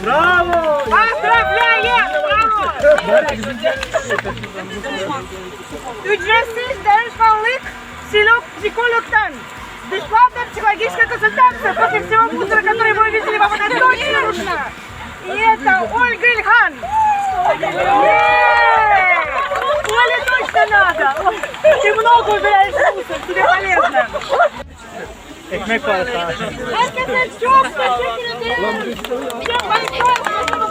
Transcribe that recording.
Bravo! Поздравляем! Bravo! Ücretsiz danışmanlık psikologdan. Бесплатная психологическая консультация против всего мусора, который вы увидели, вам это точно нужно. И это Ольга Ильхан. Оле точно надо. Ты много убираешь мусор, тебе полезно. Ekmek var. Herkese çok teşekkür ederim. Çok большое спасибо